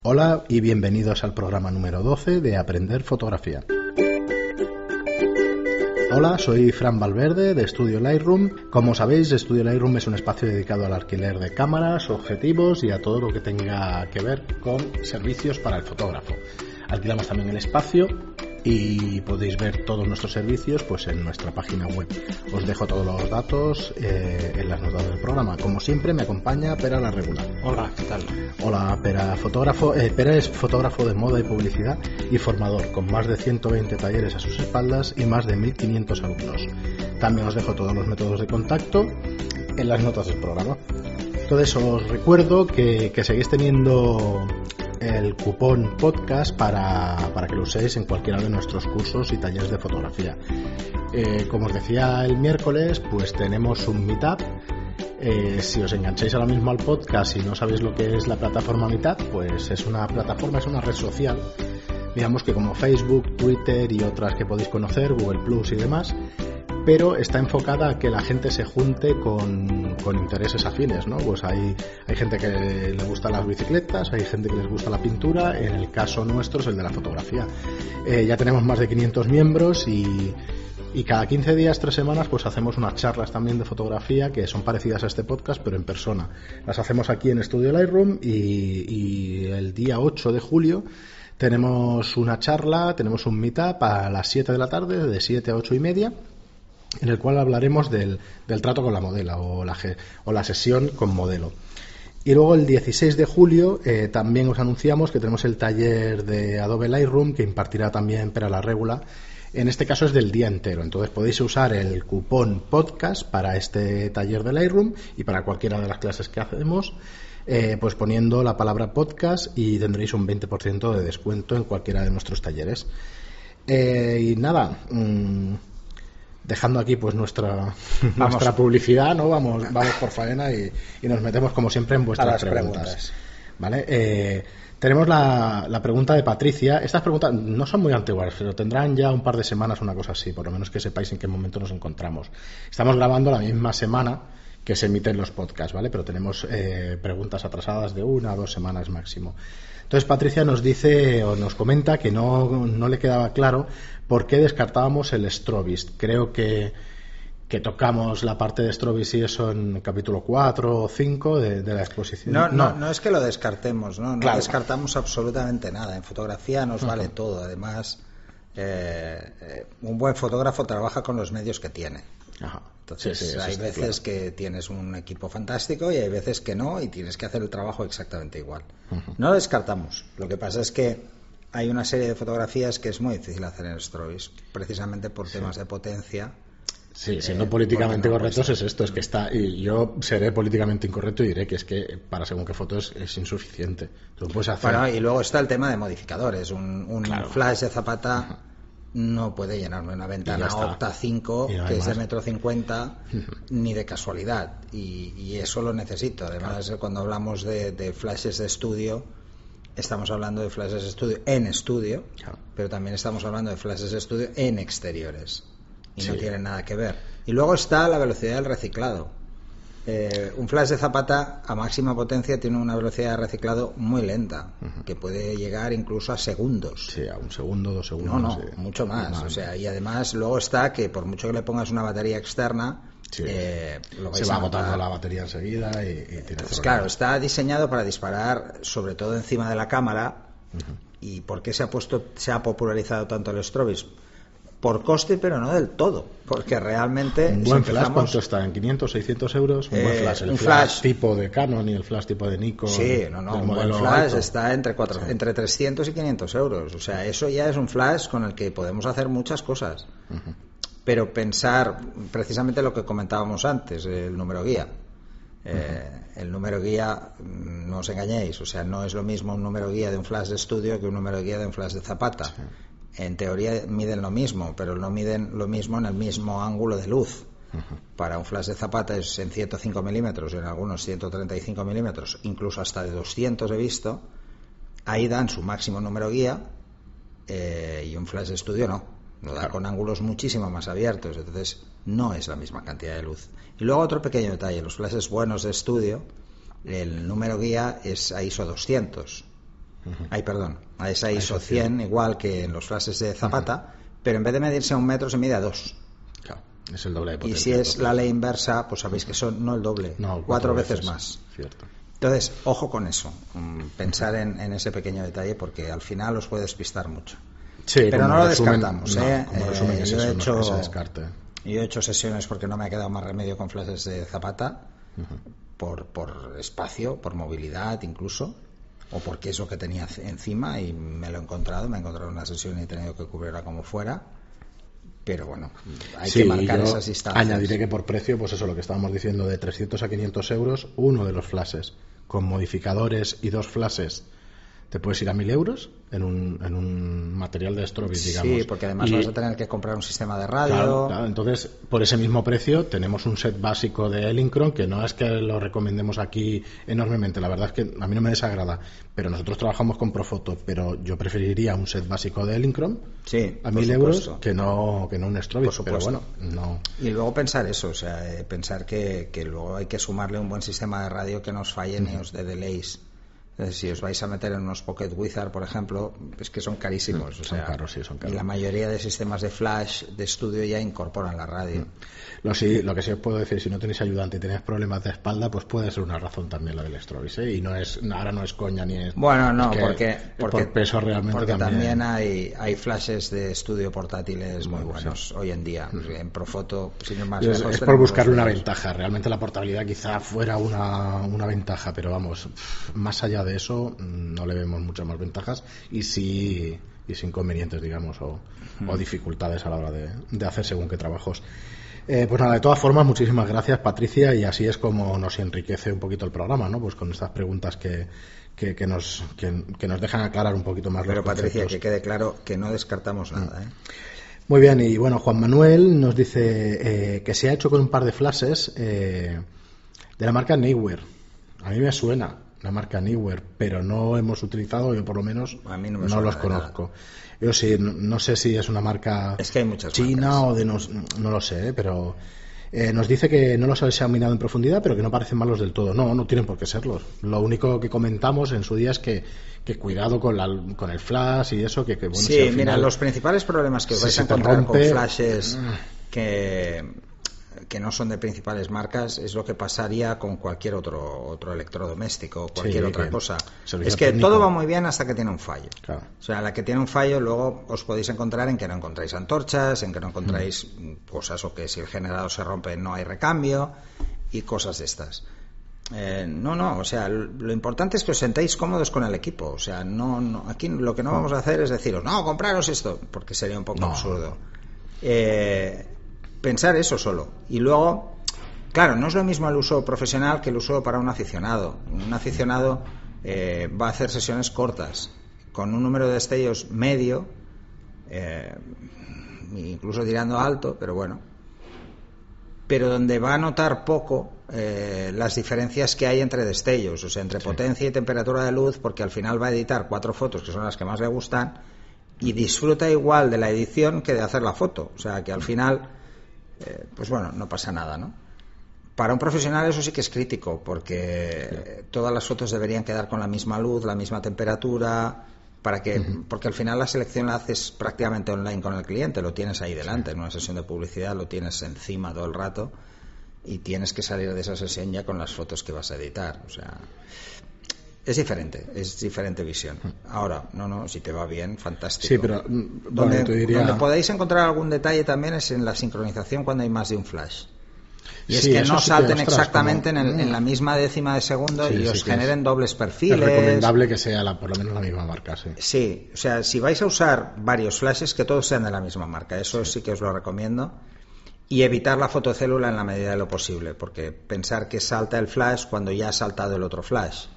Hola y bienvenidos al programa número 12 de Aprender Fotografía. Hola, soy Fran Valverde de Estudio Lightroom. Como sabéis, Estudio Lightroom es un espacio dedicado al alquiler de cámaras, objetivos y a todo lo que tenga que ver con servicios para el fotógrafo. Alquilamos también el espacio y podéis ver todos nuestros servicios pues en nuestra página web. Os dejo todos los datos en las notas del programa. Como siempre me acompaña Pere la Regular. Hola, ¿qué tal? Hola, Pere, fotógrafo. Pere es fotógrafo de moda y publicidad y formador, con más de 120 talleres a sus espaldas y más de 1.500 alumnos. También os dejo todos los métodos de contacto en las notas del programa. Entonces os recuerdo que seguís teniendo el cupón podcast para que lo uséis en cualquiera de nuestros cursos y talleres de fotografía. Como os decía el miércoles, pues tenemos un meetup. Si os engancháis ahora mismo al podcast y no sabéis lo que es la plataforma Meetup, pues es una plataforma, es una red social, digamos que como Facebook, Twitter y otras que podéis conocer, Google Plus y demás, pero está enfocada a que la gente se junte con intereses afines, ¿no? Pues hay gente que le gustan las bicicletas, hay gente que les gusta la pintura, en el caso nuestro es el de la fotografía. Ya tenemos más de 500 miembros y cada 15 días, 3 semanas, pues hacemos unas charlas también de fotografía que son parecidas a este podcast, pero en persona. Las hacemos aquí en Estudio Lightroom y el día 8 de julio tenemos una charla, tenemos un meetup a las 7 de la tarde, de 7 a 8 y media, en el cual hablaremos del trato con la modelo o la sesión con modelo. Y luego el 16 de julio también os anunciamos que tenemos el taller de Adobe Lightroom que impartirá también Pere la Regula. En este caso es del día entero, entonces podéis usar el cupón podcast para este taller de Lightroom y para cualquiera de las clases que hacemos, pues poniendo la palabra podcast y tendréis un 20% de descuento en cualquiera de nuestros talleres. Y nada, dejando aquí pues nuestra publicidad, ¿no? Vamos por faena y nos metemos como siempre en vuestras preguntas. ¿Vale? Tenemos la pregunta de Patricia. Estas preguntas no son muy antiguas, pero tendrán ya un par de semanas, una cosa así, por lo menos que sepáis en qué momento nos encontramos. Estamos grabando la misma semana que se emiten los podcasts, ¿vale? Pero tenemos preguntas atrasadas de 1 a 2 semanas máximo. Entonces Patricia nos dice o nos comenta que no le quedaba claro por qué descartábamos el Strobist. Creo que tocamos la parte de Strobist y eso en el capítulo 4 o 5 de la exposición. No es que lo descartemos, ¿no? Claro. Descartamos absolutamente nada. En fotografía nos vale todo. Además, un buen fotógrafo trabaja con los medios que tiene. Ajá. Entonces, Sí, hay veces que tienes un equipo fantástico y hay veces que no, y tienes que hacer el trabajo exactamente igual. No lo descartamos. Lo que pasa es que hay una serie de fotografías que es muy difícil hacer en Strobist, precisamente por temas de potencia. Sí, siendo políticamente correctos es esto, es que está, y yo seré políticamente incorrecto y diré que es que para según qué foto es insuficiente. Lo puedes hacer. Bueno, y luego está el tema de modificadores. Un Claro. flash de zapata no puede llenarme una ventana Octa 5 que es de 1,50 m ni de casualidad, y eso lo necesito. Además, cuando hablamos de flashes de estudio, estamos hablando de flashes de estudio en estudio, pero también estamos hablando de flashes de estudio en exteriores. Y no tiene nada que ver. Y luego está la velocidad del reciclado. Un flash de zapata a máxima potencia tiene una velocidad de reciclado muy lenta, que puede llegar incluso a segundos. Sí, a 1 segundo, 2 segundos. No, mucho más. O sea, y además luego está que por mucho que le pongas una batería externa, lo vais se va a agotando notar. la batería enseguida y tiene Entonces, claro, está diseñado para disparar sobre todo encima de la cámara. ¿Y por qué se ha popularizado tanto el Strobist? Por coste, pero no del todo, porque realmente un buen flash, ¿cuánto está? ¿En 500, 600 euros? Un buen flash, el flash tipo de Canon y el flash tipo de Nikon. Sí, un buen flash alto. Está entre 300 y 500 euros. O sea, eso ya es un flash con el que podemos hacer muchas cosas. Pero pensar precisamente lo que comentábamos antes, el número guía. El número guía, no os engañéis, o sea, no es lo mismo un número guía de un flash de estudio que un número guía de un flash de zapata. En teoría miden lo mismo, pero no miden lo mismo en el mismo ángulo de luz. Para un flash de zapata es en 105 milímetros, en algunos 135 milímetros, incluso hasta de 200 he visto. Ahí dan su máximo número guía, y un flash de estudio no. Lo da con ángulos muchísimo más abiertos, entonces no es la misma cantidad de luz. Y luego otro pequeño detalle, los flashes buenos de estudio, el número guía es a ISO 200. A esa ISO 100, igual que en los flashes de Zapata, pero en vez de medirse a 1 metro se mide a 2. Claro, es el doble de potencia. Y si es la ley inversa, pues sabéis que son no el doble, 4 veces más. Cierto. Entonces, ojo con eso, pensar en ese pequeño detalle, porque al final os puede despistar mucho. Sí, pero no lo descartamos. Como resumen es eso, no se descarte. Yo he hecho sesiones porque no me ha quedado más remedio con flashes de Zapata, por espacio, por movilidad incluso, o porque es lo que tenía encima y me he encontrado una sesión y he tenido que cubrirla como fuera. Pero bueno, hay que marcar esas distancias. Añadiré que por precio, pues eso, lo que estábamos diciendo, de 300 a 500 euros, uno de los flashes con modificadores y 2 flashes, te puedes ir a 1.000 euros en un material de Strobis, digamos. Sí, porque además vas a tener que comprar un sistema de radio. Claro, entonces, por ese mismo precio, tenemos un set básico de Elinchron, que no es que lo recomendemos aquí enormemente, la verdad es que a mí no me desagrada, pero nosotros trabajamos con Profoto, pero yo preferiría un set básico de Elinchron a 1.000 euros que no un Strobis, pero bueno, no. Y luego pensar eso, o sea, pensar que luego hay que sumarle un buen sistema de radio que no os falle ni os dé delays. Si os vais a meter en unos Pocket Wizard, por ejemplo, es que son carísimos. Son caros, sí, son caros. Y la mayoría de sistemas de flash de estudio ya incorporan la radio. Lo que sí os puedo decir, si no tenéis ayudante y tenéis problemas de espalda, pues puede ser una razón también la del Strobis, ¿eh? Y ahora no es coña ni es... Bueno, no, es porque por peso realmente porque también hay flashes de estudio portátiles muy buenos hoy en día. En Profoto, sin ir más lejos, es por buscarle una ventaja. Realmente la portabilidad quizá fuera una ventaja, pero vamos, más allá de eso no le vemos muchas más ventajas y sí inconvenientes, digamos, o dificultades a la hora de hacer según qué trabajos. Pues nada, de todas formas, muchísimas gracias, Patricia, y así es como nos enriquece un poquito el programa, ¿no? Pues con estas preguntas que nos dejan aclarar un poquito más. Pero los conceptos. Patricia, que quede claro que no descartamos nada, ¿eh? Muy bien, y bueno, Juan Manuel nos dice que se ha hecho con un par de flashes de la marca Neewer. A mí me suena la marca Neewer, pero no hemos utilizado, yo por lo menos a mí no los conozco. Yo sí, no sé si es una marca es que hay muchas china marcas. O de no lo sé, pero nos dice que no los ha examinado en profundidad, pero que no parecen malos del todo. No tienen por qué serlos. Lo único que comentamos en su día es que cuidado con el flash y eso, bueno, sí, si al final, mira, los principales problemas que os vais a encontrar con flashes que no son de principales marcas es lo que pasaría con cualquier otro electrodoméstico o cualquier otra cosa. Es que técnico. Todo va muy bien hasta que tiene un fallo. Claro. O sea, la que tiene un fallo luego os podéis encontrar en que no encontráis antorchas, en que no encontráis cosas, o que si el generador se rompe no hay recambio y cosas de estas. O sea, lo importante es que os sentéis cómodos con el equipo. O sea, aquí lo que no vamos a hacer es deciros, no, compraros esto, porque sería un poco absurdo. Pensar eso solo. Y luego, claro, no es lo mismo el uso profesional que el uso para un aficionado. Un aficionado va a hacer sesiones cortas, con un número de destellos medio, incluso tirando alto, pero bueno. Pero donde va a notar poco las diferencias que hay entre destellos, o sea, entre potencia y temperatura de luz, porque al final va a editar 4 fotos, que son las que más le gustan, y disfruta igual de la edición que de hacer la foto. O sea, que al final... pues bueno, no pasa nada, ¿no? Para un profesional eso sí que es crítico, porque todas las fotos deberían quedar con la misma luz, la misma temperatura, porque al final la selección la haces prácticamente online con el cliente, lo tienes ahí delante, en una sesión de publicidad lo tienes encima todo el rato y tienes que salir de esa sesión ya con las fotos que vas a editar. O sea, es diferente visión. Ahora, si te va bien, fantástico. Sí, pero donde podéis encontrar algún detalle también es en la sincronización cuando hay más de un flash. Y es que no salten exactamente en la misma décima de segundo y os generen dobles perfiles. Es recomendable que sea por lo menos la misma marca, sí. Sí, o sea, si vais a usar varios flashes, que todos sean de la misma marca. Eso sí que os lo recomiendo. Y evitar la fotocélula en la medida de lo posible, porque pensar que salta el flash cuando ya ha saltado el otro flash.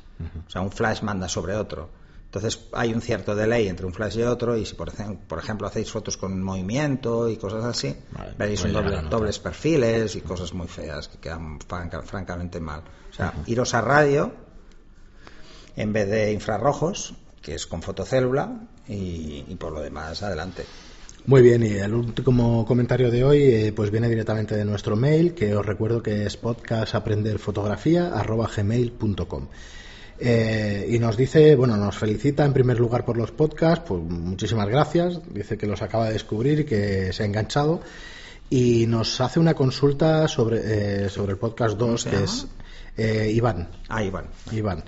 O sea, un flash manda sobre otro. Entonces hay un cierto delay entre un flash y otro, y si por ejemplo hacéis fotos con movimiento y cosas así, veréis dobles perfiles y cosas muy feas que quedan francamente mal. O sea, iros a radio en vez de infrarrojos, que es con fotocélula, y por lo demás adelante. Muy bien, y el último comentario de hoy pues viene directamente de nuestro mail, que os recuerdo que es podcastaprenderfotografía@gmail.com. Y nos dice, bueno, nos felicita en primer lugar por los podcasts, pues muchísimas gracias, dice que los acaba de descubrir y que se ha enganchado, y nos hace una consulta sobre el podcast 2, que es Iván. Iván.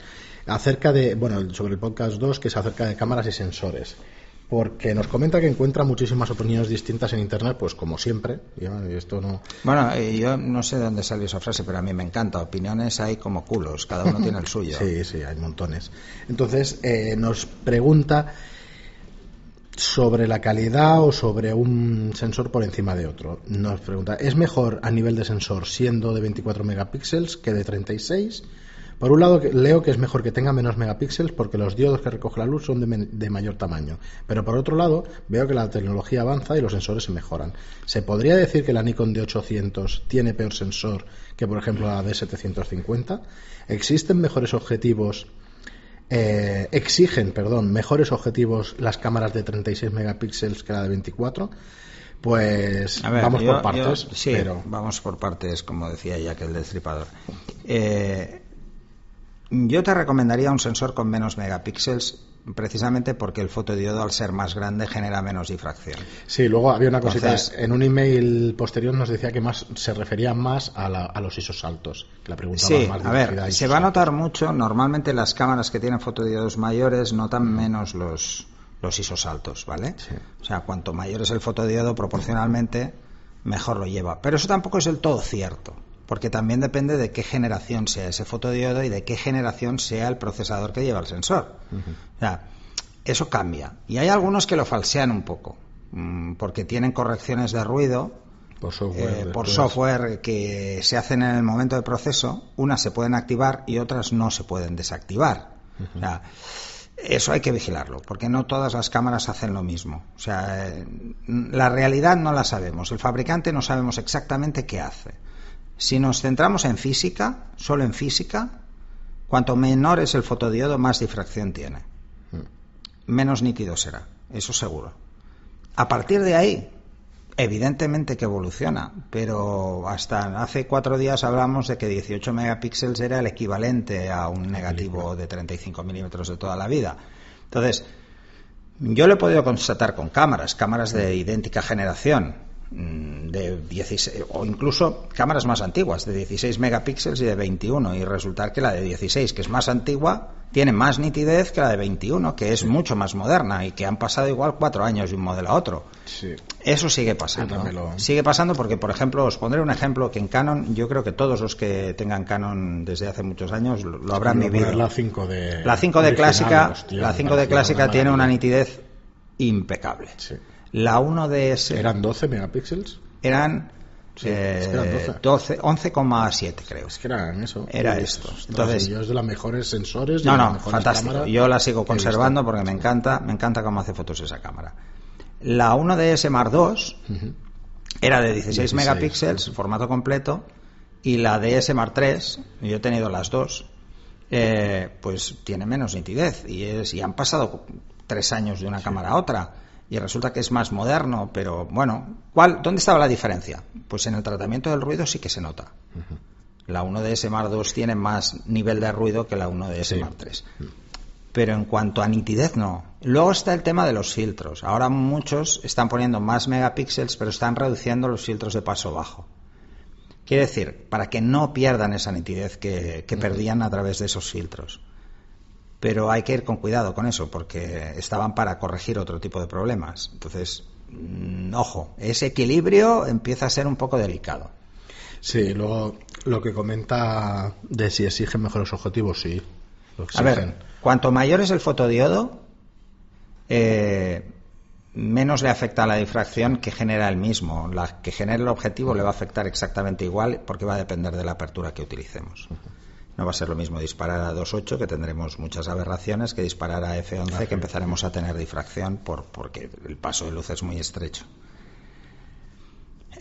Acerca de, bueno, sobre el podcast 2, que es acerca de cámaras y sensores. Porque nos comenta que encuentra muchísimas opiniones distintas en Internet, pues como siempre. Y esto no... Bueno, yo no sé de dónde salió esa frase, pero a mí me encanta. Opiniones hay como culos, cada uno tiene el suyo. Sí, hay montones. Entonces, nos pregunta sobre la calidad o sobre un sensor por encima de otro. Nos pregunta, ¿es mejor a nivel de sensor siendo de 24 megapíxeles que de 36? Por un lado, leo que es mejor que tenga menos megapíxeles porque los diodos que recoge la luz son de mayor tamaño. Pero por otro lado, veo que la tecnología avanza y los sensores se mejoran. ¿Se podría decir que la Nikon D800 tiene peor sensor que, por ejemplo, la D750? ¿Exigen mejores objetivos las cámaras de 36 megapíxeles que la de 24? Pues a ver, vamos por partes. Vamos por partes, como decía Jack el Destripador. Yo te recomendaría un sensor con menos megapíxeles, precisamente porque el fotodiodo, al ser más grande, genera menos difracción. Sí, luego había una cosita. En un email posterior nos decía que más se refería más a los ISOs altos. Que la pregunta más a ver, se va a notar mucho. Normalmente las cámaras que tienen fotodiodos mayores notan menos los ISOs altos, ¿vale? Sí. O sea, cuanto mayor es el fotodiodo, proporcionalmente, mejor lo lleva. Pero eso tampoco es del todo cierto, porque también depende de qué generación sea ese fotodiodo y de qué generación sea el procesador que lleva el sensor. O sea, eso cambia. Y hay algunos que lo falsean un poco, porque tienen correcciones de ruido por software que se hacen en el momento del proceso. Unas se pueden activar y otras no se pueden desactivar. O sea, eso hay que vigilarlo, porque no todas las cámaras hacen lo mismo. O sea, la realidad no la sabemos. El fabricante no sabemos exactamente qué hace. Si nos centramos en física, solo en física, cuanto menor es el fotodiodo, más difracción tiene. Menos nítido será, eso seguro. A partir de ahí, evidentemente que evoluciona, pero hasta hace 4 días hablamos de que 18 megapíxeles era el equivalente a un negativo de 35 milímetros de toda la vida. Entonces, yo lo he podido constatar con cámaras de idéntica generación, de 16, o incluso cámaras más antiguas, de 16 megapíxeles y de 21, y resultar que la de 16, que es más antigua, tiene más nitidez que la de 21, que es mucho más moderna y que han pasado igual 4 años de un modelo a otro. Sí. Eso sigue pasando. Sigue pasando porque, por ejemplo, os pondré un ejemplo que en Canon, yo creo que todos los que tengan Canon desde hace muchos años lo habrán vivido. La 5D clásica, la 5D clásica tiene una nitidez impecable. Sí. La 1DS... ¿Eran 12 megapíxeles? Eran 11,7 creo. Es que eran eso. Era esto. Entonces, es de los mejores sensores. Fantástico. Cámaras. Yo la sigo conservando porque me encanta cómo hace fotos esa cámara. La 1DS Mark II era de 16 megapíxeles, formato completo, y la DS Mark III, yo he tenido las dos, pues tiene menos nitidez y han pasado 3 años de una cámara a otra. Y resulta que es más moderno, pero bueno, ¿dónde estaba la diferencia? Pues en el tratamiento del ruido sí que se nota. La 1DS Mark II tiene más nivel de ruido que la 1DS Mark III. Pero en cuanto a nitidez, no. Luego está el tema de los filtros. Ahora muchos están poniendo más megapíxeles, pero están reduciendo los filtros de paso bajo. Quiere decir, para que no pierdan esa nitidez que perdían a través de esos filtros. Pero hay que ir con cuidado con eso, porque estaban para corregir otro tipo de problemas. Entonces, ojo, ese equilibrio empieza a ser un poco delicado. Sí, luego lo que comenta de si exigen mejores objetivos, sí. A ver, cuanto mayor es el fotodiodo, menos le afecta a la difracción que genera el mismo. La que genera el objetivo le va a afectar exactamente igual, porque va a depender de la apertura que utilicemos. No va a ser lo mismo disparar a 2.8, que tendremos muchas aberraciones, que disparar a f11, que empezaremos a tener difracción porque el paso de luz es muy estrecho.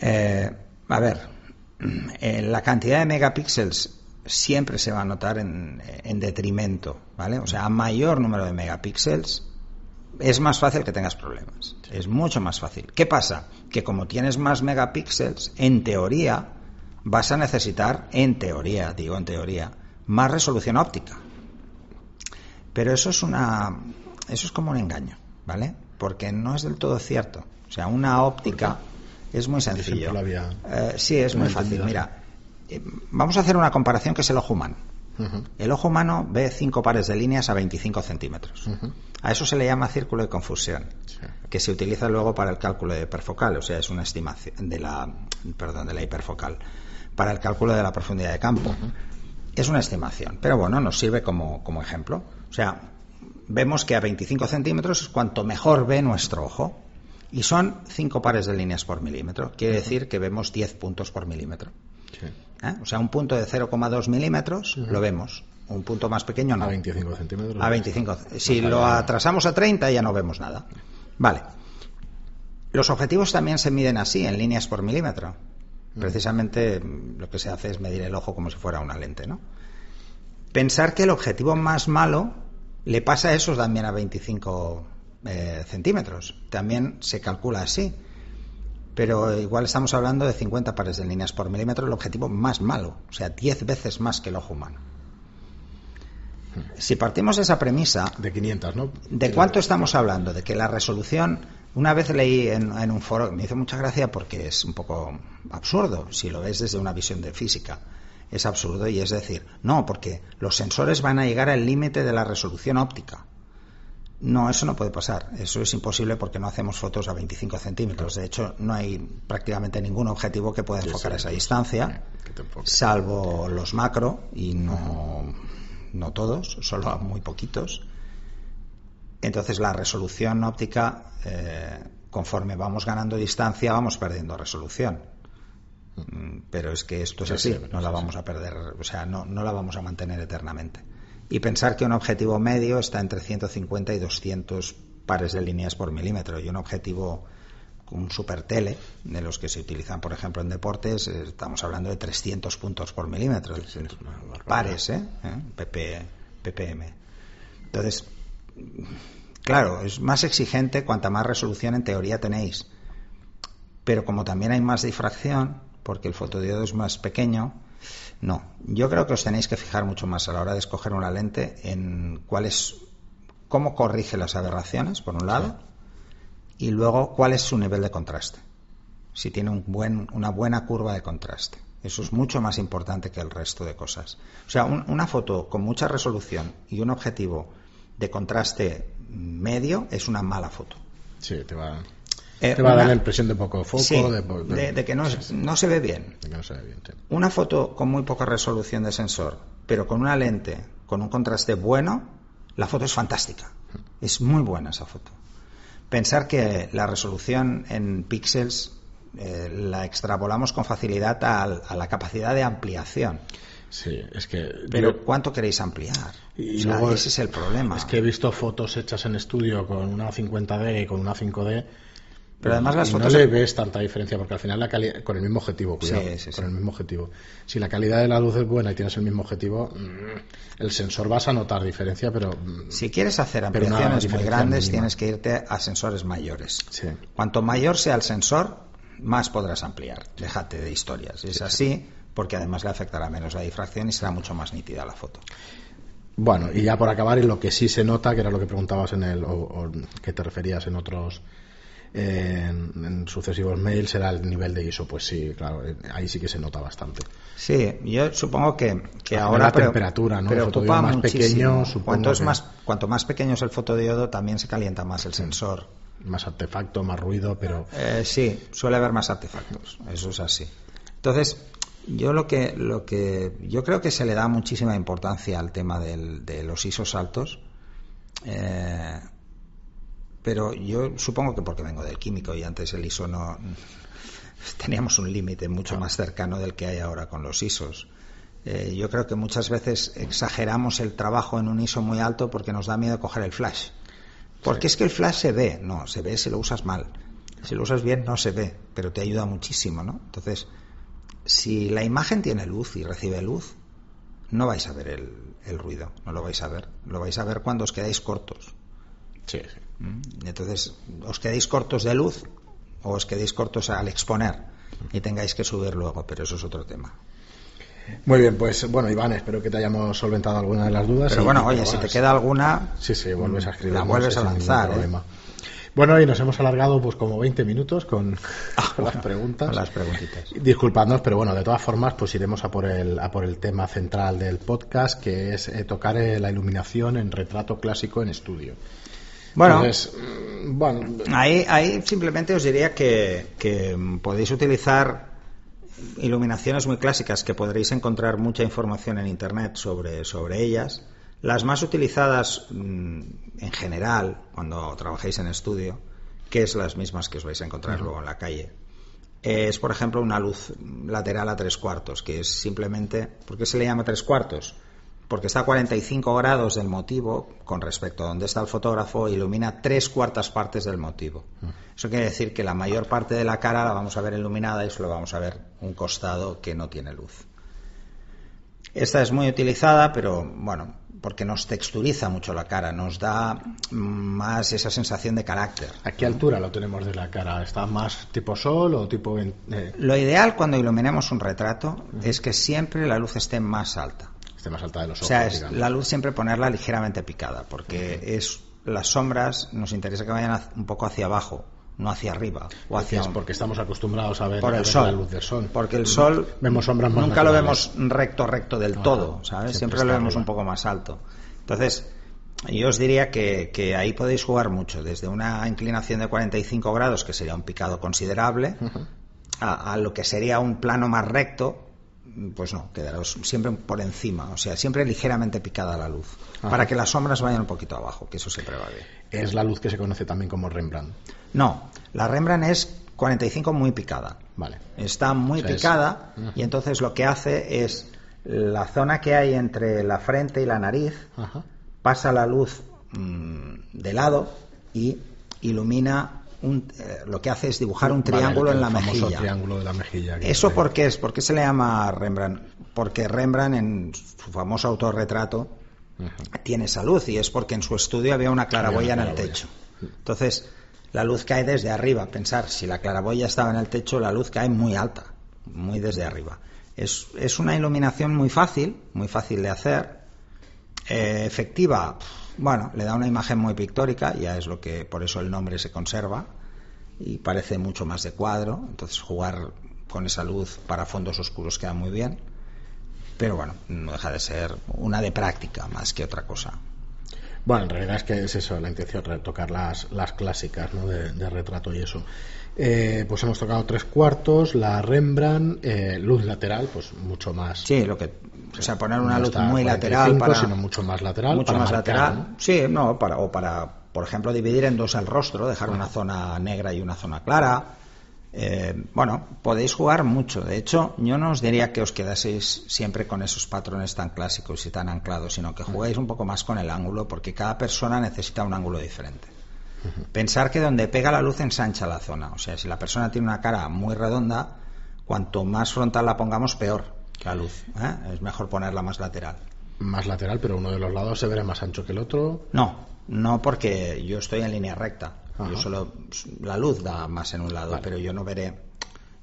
A ver, la cantidad de megapíxeles siempre se va a notar en detrimento, ¿vale? O sea, a mayor número de megapíxeles es más fácil que tengas problemas. Es mucho más fácil. ¿Qué pasa? Que como tienes más megapíxeles, en teoría vas a necesitar, en teoría, más resolución óptica. Pero eso es como un engaño, ¿vale? Porque no es del todo cierto. O sea, una óptica es muy sencillo. Sí, es muy fácil. Mira, vamos a hacer una comparación que es el ojo humano. El ojo humano ve 5 pares de líneas a 25 centímetros. A eso se le llama círculo de confusión, que se utiliza luego para el cálculo de hiperfocal, o sea, es una estimación de la hiperfocal, para el cálculo de la profundidad de campo. Es una estimación, pero bueno, nos sirve como ejemplo. O sea, vemos que a 25 centímetros es cuanto mejor ve nuestro ojo, y son 5 pares de líneas por milímetro. Quiere decir que vemos 10 puntos por milímetro. O sea, un punto de 0,2 milímetros lo vemos. Un punto más pequeño no. A 25 centímetros. A 25. Si lo atrasamos a 30 ya no vemos nada. Vale. Los objetivos también se miden así, en líneas por milímetro. Precisamente lo que se hace es medir el ojo como si fuera una lente, ¿no? Pensar que el objetivo más malo le pasa a esos también a 25 centímetros. También se calcula así. Pero igual estamos hablando de 50 pares de líneas por milímetro, el objetivo más malo, o sea, 10 veces más que el ojo humano. Si partimos de esa premisa... De 500, ¿no? ¿De cuánto estamos hablando? De que la resolución... Una vez leí en un foro, me hizo mucha gracia porque es un poco absurdo, si lo ves desde una visión de física. Es absurdo y es decir, no, porque los sensores van a llegar al límite de la resolución óptica. No, eso no puede pasar. Eso es imposible porque no hacemos fotos a 25 centímetros. De hecho, no hay prácticamente ningún objetivo que pueda enfocar a esa distancia, salvo los macro, y no todos, solo a muy poquitos. Entonces, la resolución óptica, conforme vamos ganando distancia, vamos perdiendo resolución. Pero es que esto es así, no la vamos a perder, o sea, no la vamos a mantener eternamente. Y pensar que un objetivo medio está entre 150 y 200 pares de líneas por milímetro, y un objetivo, un super tele, de los que se utilizan, por ejemplo, en deportes, estamos hablando de 300 puntos por milímetro, pares, ppm. Entonces, claro, es más exigente cuanta más resolución en teoría tenéis, pero como también hay más difracción, porque el fotodiodo es más pequeño. No, yo creo que os tenéis que fijar mucho más a la hora de escoger una lente en cómo corrige las aberraciones, por un lado, y luego cuál es su nivel de contraste. Si tiene una buena curva de contraste. Eso es mucho más importante que el resto de cosas. O sea, una foto con mucha resolución y un objetivo de contraste medio es una mala foto. Sí, te va a dar la impresión de poco foco, sí, de que no se ve bien. De que no se ve bien, sí. Una foto con muy poca resolución de sensor, pero con una lente con un contraste bueno, la foto es fantástica. Es muy buena esa foto. Pensar que la resolución en píxeles la extrapolamos con facilidad a la capacidad de ampliación. Sí, es que... Pero ¿cuánto queréis ampliar? Y luego ese es el problema. Es que he visto fotos hechas en estudio con una 50D y con una 5D, pero además las fotos... no le ves tanta diferencia, porque al final la calidad, con el mismo objetivo, cuidado, sí. El mismo objetivo. Si la calidad de la luz es buena y tienes el mismo objetivo, el sensor vas a notar diferencia, pero... Si quieres hacer ampliaciones muy grandes, mínima. Tienes que irte a sensores mayores. Sí. Cuanto mayor sea el sensor, más podrás ampliar. Déjate de historias. Es así, porque además le afectará menos la difracción y será mucho más nítida la foto. Bueno, y ya por acabar, en lo que sí se nota, que era lo que preguntabas o que te referías en otros... En sucesivos mails, era el nivel de ISO. Pues sí, claro, ahí sí que se nota bastante. Sí, yo supongo que ahora la temperatura, ¿no? Preocupa más muchísimo. Cuanto más pequeño es el fotodiodo, también se calienta más el sensor. Más artefacto, más ruido, pero... Sí, suele haber más artefactos, eso es así. Entonces, yo lo que yo creo que se le da muchísima importancia al tema de los ISOs altos, pero yo supongo que porque vengo del químico y antes el ISO no teníamos un límite mucho más cercano del que hay ahora con los ISOs. Yo creo que muchas veces exageramos el trabajo en un ISO muy alto porque nos da miedo coger el flash. Porque es que el flash se ve si lo usas mal. Si lo usas bien no se ve, pero te ayuda muchísimo, ¿no? Entonces, si la imagen tiene luz y recibe luz, no vais a ver el ruido, no lo vais a ver. Lo vais a ver cuando os quedáis cortos. Sí. Entonces, os quedéis cortos de luz o os quedéis cortos al exponer y tengáis que subir luego, pero eso es otro tema. Muy bien, pues bueno, Iván, espero que te hayamos solventado alguna de las dudas. Pero bueno, oye, si te queda alguna, sí, vuelves a escribir. La vuelves a lanzar, Bueno, y nos hemos alargado pues como 20 minutos con las preguntas. Con las preguntitas. Disculpadnos, pero bueno, de todas formas, pues iremos a por el tema central del podcast, que es tocar la iluminación en retrato clásico en estudio. Bueno, entonces, ahí simplemente os diría que podéis utilizar iluminaciones muy clásicas, que podréis encontrar mucha información en internet sobre ellas. Las más utilizadas en general cuando trabajéis en estudio, que es las mismas que os vais a encontrar luego en la calle, es por ejemplo una luz lateral a 3/4, que es simplemente, ¿por qué se le llama 3/4? Porque está a 45 grados del motivo con respecto a donde está el fotógrafo, ilumina 3/4 partes del motivo. Eso quiere decir que la mayor parte de la cara la vamos a ver iluminada y solo vamos a ver un costado que no tiene luz. Esta es muy utilizada, pero bueno, porque nos texturiza mucho la cara, nos da más esa sensación de carácter. ¿A qué altura lo tenemos de la cara? ¿Está más tipo sol o tipo...? Lo ideal cuando iluminemos un retrato es que siempre la luz esté más alta. Esté más alta de los ojos. O sea, es la luz siempre ponerla ligeramente picada, porque las sombras nos interesa que vayan un poco hacia abajo, no hacia arriba o hacia porque estamos acostumbrados a ver por el sol, la luz del sol. Porque el sol vemos sombras más nunca naturales. Lo vemos recto del todo, ¿sabes? Siempre lo vemos arriba, un poco más alto. Entonces, yo os diría que ahí podéis jugar mucho, desde una inclinación de 45 grados, que sería un picado considerable, a lo que sería un plano más recto. Pues no, quedaros siempre por encima, o sea, siempre ligeramente picada la luz, para que las sombras vayan un poquito abajo, que eso siempre va bien. ¿Es la luz que se conoce también como Rembrandt? No, la Rembrandt es 45 muy picada. Vale. Está muy picada y entonces lo que hace es la zona que hay entre la frente y la nariz, pasa la luz de lado y ilumina. Lo que hace es dibujar un triángulo en la mejilla. Triángulo de la mejilla. ¿Eso por qué es? ¿Por qué se le llama Rembrandt? Porque Rembrandt, en su famoso autorretrato, tiene esa luz, y es porque en su estudio había una claraboya en el techo. Entonces, la luz cae desde arriba. Pensar, si la claraboya estaba en el techo, la luz cae muy alta, muy desde arriba. Es una iluminación muy fácil de hacer, efectiva. Bueno, le da una imagen muy pictórica, ya es lo que, por eso el nombre se conserva y parece mucho más de cuadro. Entonces jugar con esa luz para fondos oscuros queda muy bien, pero bueno, no deja de ser una de práctica más que otra cosa. Bueno, en realidad es que es eso, la intención, tocar las clásicas, ¿no? de retrato y eso. Pues hemos tocado 3/4, la Rembrandt, luz lateral, pues mucho más. Sí, o sea, poner una no luz muy lateral, sino mucho más lateral. Mucho más marcar, lateral. ¿no? Sí, para, por ejemplo, dividir en dos el rostro, dejar una zona negra y una zona clara. Bueno, podéis jugar mucho. De hecho, yo no os diría que os quedaseis siempre con esos patrones tan clásicos y tan anclados, sino que juguéis un poco más con el ángulo, porque cada persona necesita un ángulo diferente. Pensar que donde pega la luz ensancha la zona. O sea, si la persona tiene una cara muy redonda, cuanto más frontal la pongamos, peor la luz. Es mejor ponerla más lateral. Más lateral, pero uno de los lados se verá más ancho que el otro. No, porque yo estoy en línea recta. Yo solo, la luz da más en un lado, pero yo no veré.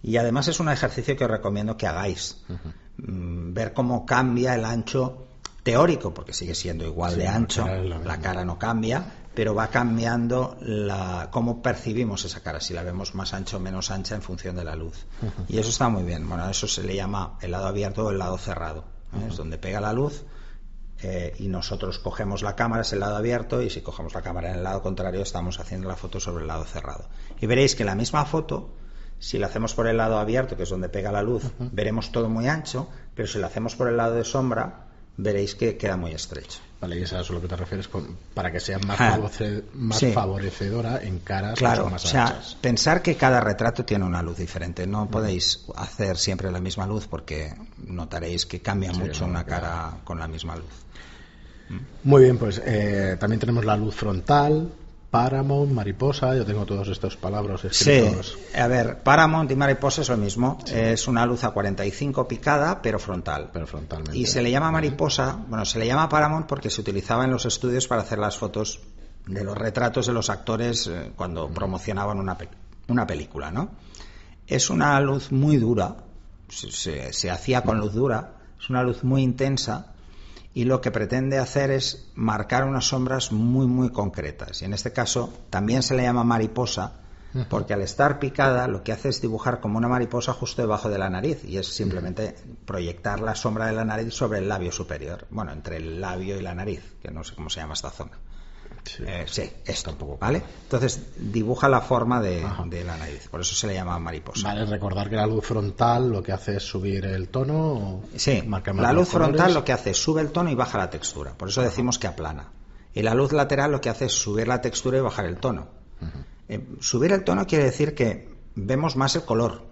Y además es un ejercicio que os recomiendo que hagáis. Ver cómo cambia el ancho teórico, porque sigue siendo igual de ancho, la cara no cambia, pero va cambiando cómo percibimos esa cara, si la vemos más ancha o menos ancha en función de la luz. Y eso está muy bien. Bueno, eso se le llama el lado abierto o el lado cerrado. Es donde pega la luz. Y nosotros cogemos la cámara, es el lado abierto, y si cogemos la cámara en el lado contrario, estamos haciendo la foto sobre el lado cerrado. Y veréis que la misma foto, si la hacemos por el lado abierto, que es donde pega la luz, veremos todo muy ancho, pero si la hacemos por el lado de sombra, veréis que queda muy estrecho. Vale, y eso es a lo que te refieres para que sea más favorecedora en caras mucho más anchas. Pensar que cada retrato tiene una luz diferente. No podéis hacer siempre la misma luz, porque notaréis que cambia mucho una cara con la misma luz. Muy bien, pues también tenemos la luz frontal, Paramount, mariposa. Yo tengo todos estos palabras escritos. Sí, a ver, Paramount y mariposa es lo mismo. Sí. Es una luz a 45 picada, pero frontal. Pero frontalmente. Y se le llama mariposa, se le llama Paramount porque se utilizaba en los estudios para hacer las fotos de los retratos de los actores cuando promocionaban una película, ¿no? Es una luz muy dura, se hacía con luz dura, Es una luz muy intensa y lo que pretende hacer es marcar unas sombras muy, muy concretas. Y en este caso también se le llama mariposa, porque al estar picada lo que hace es dibujar como una mariposa justo debajo de la nariz, y es simplemente proyectar la sombra de la nariz sobre el labio superior, bueno, entre el labio y la nariz, que no sé cómo se llama esta zona. Sí, esto un poco, ¿vale? Entonces dibuja la forma de la nariz, por eso se le llama mariposa. Vale, recordar que la luz frontal lo que hace es subir el tono. Sí, la luz frontal lo que hace es sube el tono y baja la textura, por eso decimos que aplana. Y la luz lateral lo que hace es subir la textura y bajar el tono. Subir el tono quiere decir que vemos más el color,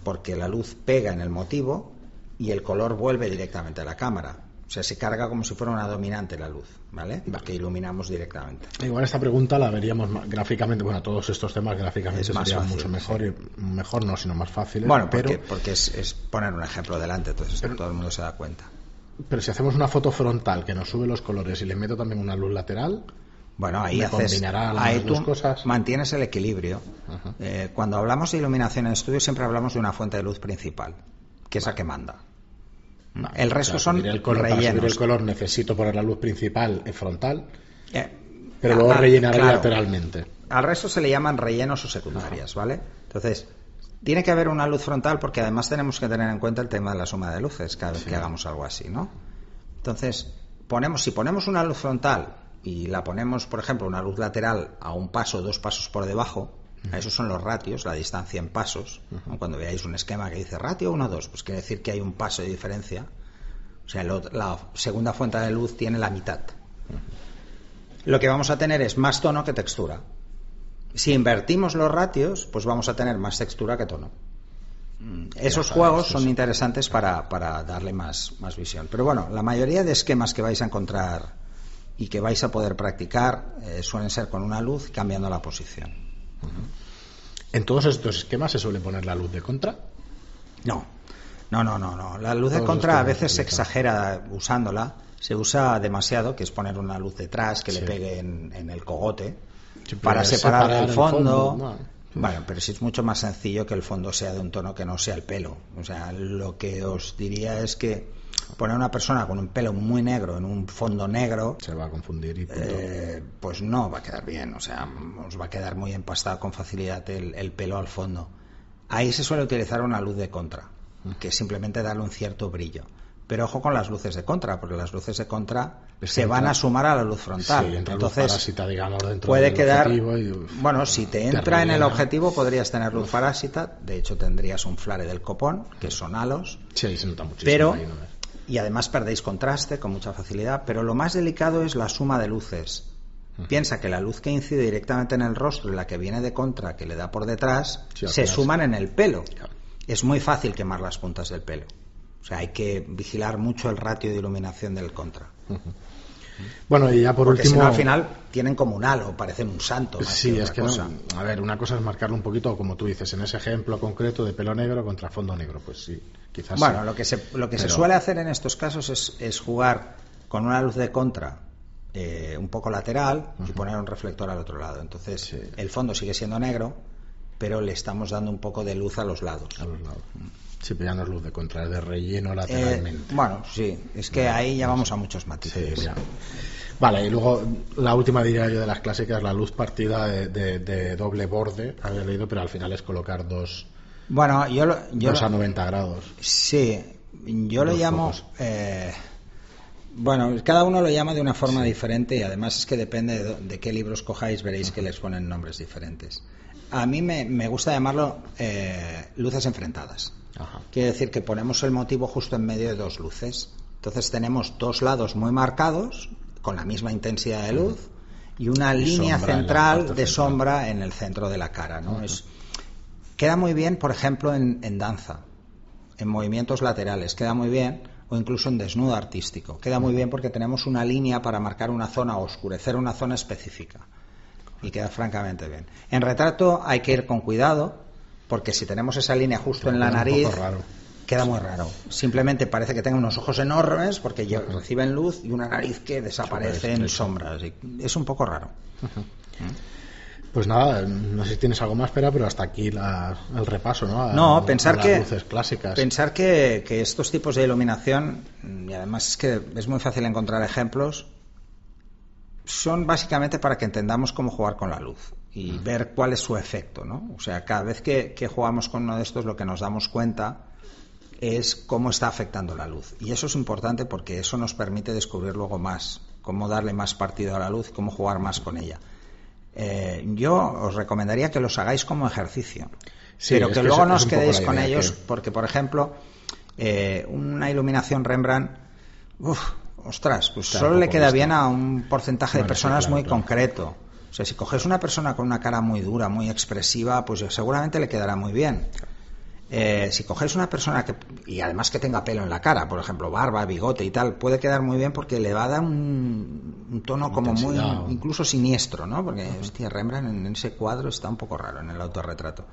porque la luz pega en el motivo y el color vuelve directamente a la cámara. O sea, se carga como si fuera una dominante la luz, ¿vale? Porque iluminamos directamente. Igual esta pregunta la veríamos gráficamente, bueno, todos estos temas gráficamente serían mucho mejor, sí. Mejor no, sino más fáciles. Bueno, porque es poner un ejemplo delante, entonces todo el mundo se da cuenta. Pero si hacemos una foto frontal que nos sube los colores y le meto también una luz lateral... Bueno, ahí tú cosas. Mantienes el equilibrio. Cuando hablamos de iluminación en estudio siempre hablamos de una fuente de luz principal, que es la que manda. El resto son rellenos. Para subir el color necesito poner la luz principal frontal, pero luego rellenar lateralmente. Al resto se le llaman rellenos o secundarias, ¿vale? Entonces, tiene que haber una luz frontal porque además tenemos que tener en cuenta el tema de la suma de luces cada vez que hagamos algo así, ¿no? Entonces, si ponemos una luz frontal y la ponemos, por ejemplo, una luz lateral a un paso o 2 pasos por debajo, esos son los ratios, la distancia en pasos. Cuando veáis un esquema que dice ratio 1-2, pues quiere decir que hay un paso de diferencia. O sea, la segunda fuente de luz tiene la mitad. Lo que vamos a tener es más tono que textura. Si invertimos los ratios, pues vamos a tener más textura que tono. Esos juegos son interesantes para darle más visión. Pero bueno, la mayoría de esquemas que vais a encontrar y que vais a poder practicar suelen ser con una luz cambiando la posición. ¿En todos estos esquemas se suele poner la luz de contra? No. La luz de contra a veces se exagera usándola. Se usa demasiado, que es poner una luz detrás que le pegue en el cogote para separar el fondo. Bueno, pero sí es mucho más sencillo que el fondo sea de un tono que no sea el pelo. O sea, lo que os diría es que poner a una persona con un pelo muy negro en un fondo negro se va a confundir y pues no va a quedar bien. O sea, os va a quedar muy empastado con facilidad el pelo al fondo. Ahí se suele utilizar una luz de contra, que es simplemente darle un cierto brillo. Pero ojo con las luces de contra, porque las luces de contra se van a sumar a la luz frontal. Sí, entonces luz parásita, digamos, dentro puede del quedar objetivo bueno, si te entra en el objetivo podrías tener luz parásita. De hecho tendrías un flare del copón, que son halos. Sí, se nota muchísimo. Pero ahí, ¿no? y además perdéis contraste con mucha facilidad. Pero lo más delicado es la suma de luces. Piensa que la luz que incide directamente en el rostro y la que viene de contra, que le da por detrás, se suman en el pelo. Claro. Es muy fácil quemar las puntas del pelo. O sea, hay que vigilar mucho el ratio de iluminación del contra. Bueno, y ya por Porque último... si no, al final tienen como un halo, parecen un santo. Sí, es que cosa. No. A ver, una cosa es marcarlo un poquito, como tú dices, en ese ejemplo concreto de pelo negro contra fondo negro. Pues sí, quizás. Bueno, sí. lo que se suele hacer en estos casos es jugar con una luz de contra un poco lateral y poner un reflector al otro lado. Entonces, el fondo sigue siendo negro, pero le estamos dando un poco de luz a los lados. A los lados. Sí, pero ya no es luz de contra, es de relleno lateralmente. Bueno, sí, es que ahí ya vamos a muchos matices. Sí, vale, y luego la última, diría yo, de las clásicas, la luz partida de doble borde, había leído, pero al final es colocar dos a 90 grados. Sí, yo lo llamo... bueno, cada uno lo llama de una forma diferente y además es que depende de qué libros cojáis, veréis que les ponen nombres diferentes. A mí me gusta llamarlo luces enfrentadas. Quiere decir que ponemos el motivo justo en medio de dos luces. Entonces tenemos dos lados muy marcados, con la misma intensidad de luz, y una línea central de sombra en el centro de la cara, ¿no? Queda muy bien, por ejemplo, en danza, en movimientos laterales, queda muy bien, o incluso en desnudo artístico. Queda muy bien porque tenemos una línea para marcar una zona o oscurecer una zona específica. Y queda francamente bien. En retrato hay que ir con cuidado, porque si tenemos esa línea justo en la nariz, queda muy raro. Simplemente parece que tenga unos ojos enormes porque reciben luz y una nariz que desaparece en sombras. Es un poco raro. Pues nada, no sé si tienes algo más, pero hasta aquí el repaso, ¿no? No, pensar a las luces clásicas. Pensar que estos tipos de iluminación, y además es que es muy fácil encontrar ejemplos, son básicamente para que entendamos cómo jugar con la luz y ver cuál es su efecto, ¿no? O sea, cada vez que jugamos con uno de estos, lo que nos damos cuenta es cómo está afectando la luz. Y eso es importante porque eso nos permite descubrir luego más, cómo darle más partido a la luz, cómo jugar más con ella. Yo os recomendaría que los hagáis como ejercicio, sí, pero que luego no os quedéis con ellos, porque, por ejemplo, una iluminación Rembrandt, ostras, pues solo le queda bien a un porcentaje de personas muy concreto. O sea, si coges una persona con una cara muy dura, muy expresiva, pues seguramente le quedará muy bien. Si coges una persona y además que tenga pelo en la cara, por ejemplo, barba, bigote y tal, puede quedar muy bien porque le va a dar un tono como muy, incluso siniestro, ¿no? Porque, hostia, Rembrandt en ese cuadro está un poco raro, en el autorretrato.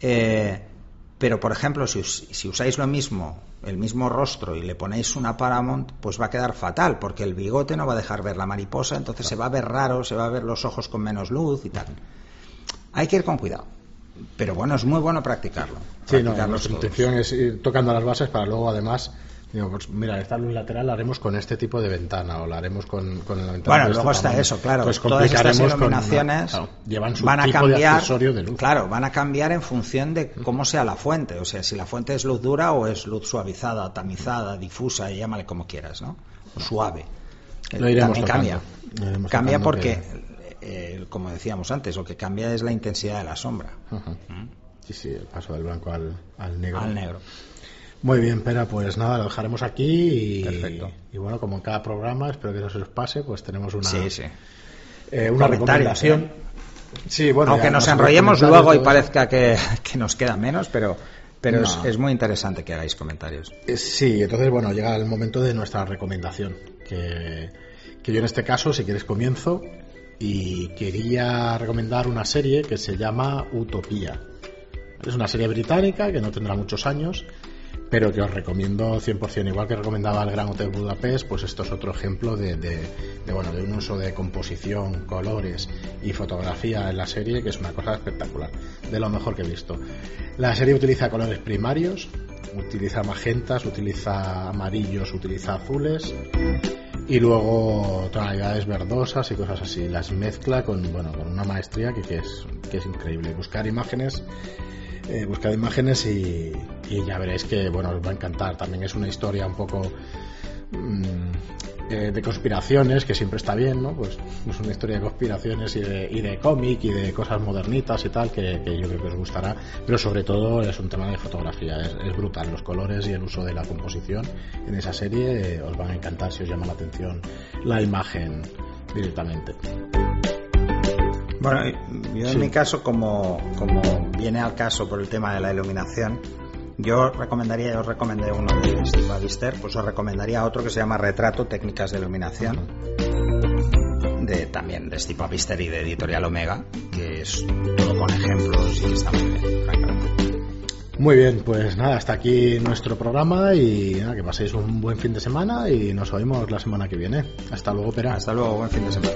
Pero, por ejemplo, si usáis lo mismo, el mismo rostro y le ponéis una Paramount, pues va a quedar fatal, porque el bigote no va a dejar ver la mariposa, entonces se va a ver raro, se va a ver los ojos con menos luz y tal. Hay que ir con cuidado. Pero bueno, es muy bueno practicarlo. Sí, nuestra intención es ir tocando las bases para luego, además, digo, pues mira, esta luz lateral la haremos con este tipo de ventana o la haremos con la ventana. Bueno, luego está eso, claro. Pues todas estas iluminaciones llevan su van a tipo cambiar, de accesorio de luz. Claro, van a cambiar en función de cómo sea la fuente. O sea, si la fuente es luz dura o es luz suavizada, tamizada, difusa, llámale como quieras, ¿no? O suave. Lo iremos también tocando. Cambia porque... como decíamos antes, lo que cambia es la intensidad de la sombra. Sí, el paso del blanco al negro. Al negro. Muy bien, Pera, pues nada, lo dejaremos aquí Perfecto. Y bueno, como en cada programa, espero que no se os pase, pues tenemos una una recomendación. Sí, bueno, aunque nos enrollemos luego y parezca que nos queda menos, pero no. es muy interesante que hagáis comentarios. Sí, entonces bueno, llega el momento de nuestra recomendación, que yo en este caso, si quieres, comienzo. Y quería recomendar una serie que se llama Utopía. Es una serie británica que no tendrá muchos años, pero que os recomiendo 100%. Igual que recomendaba el Gran Hotel Budapest, pues esto es otro ejemplo de un uso de composición, colores y fotografía en la serie, que es una cosa espectacular, de lo mejor que he visto. La serie utiliza colores primarios, utiliza magentas, utiliza amarillos, utiliza azules, y luego tonalidades verdosas y cosas así. Las mezcla con una maestría que es increíble. Buscar imágenes y ya veréis que os va a encantar. También es una historia un poco de conspiraciones, que siempre está bien, ¿no? Pues es una historia de conspiraciones y de cómic y de cosas modernitas y tal, que yo creo que os gustará, pero sobre todo es un tema de fotografía, es brutal. Los colores y el uso de la composición en esa serie os van a encantar si os llama la atención la imagen directamente. Bueno, yo en mi caso, como viene al caso por el tema de la iluminación, yo os recomendé uno de Steve Babister, pues os recomendaría otro que se llama Retrato, técnicas de iluminación, también de Steve Babister y de Editorial Omega, que es todo con ejemplos y está muy bien, francamente. Muy bien, pues nada, hasta aquí nuestro programa y nada, que paséis un buen fin de semana y nos oímos la semana que viene. Hasta luego, Pera. Hasta luego, buen fin de semana.